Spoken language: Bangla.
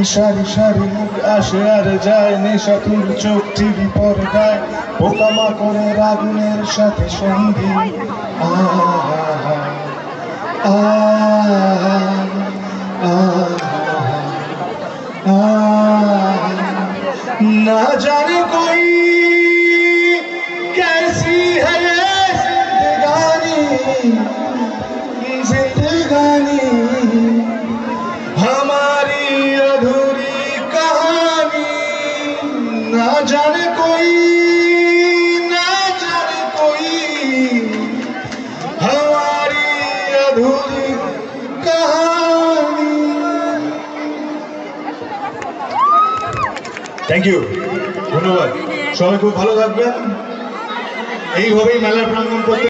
সারি সারি মুখ আসে আর যায়, নেশাতুর চোখ টিভি পর্দায়, পোকামাকড়ের আগুনের সাথে সন্ধি। ना जाने कोई कैसी है ये जिंदगानी हमारी अधूरी कहानी। ना जाने कोई हमारी अधूरी कहानी। थैंक यू, धन्यवाद। সবাই খুব ভালো থাকবেন। এইভাবেই মেলার প্রাঙ্গণ করতে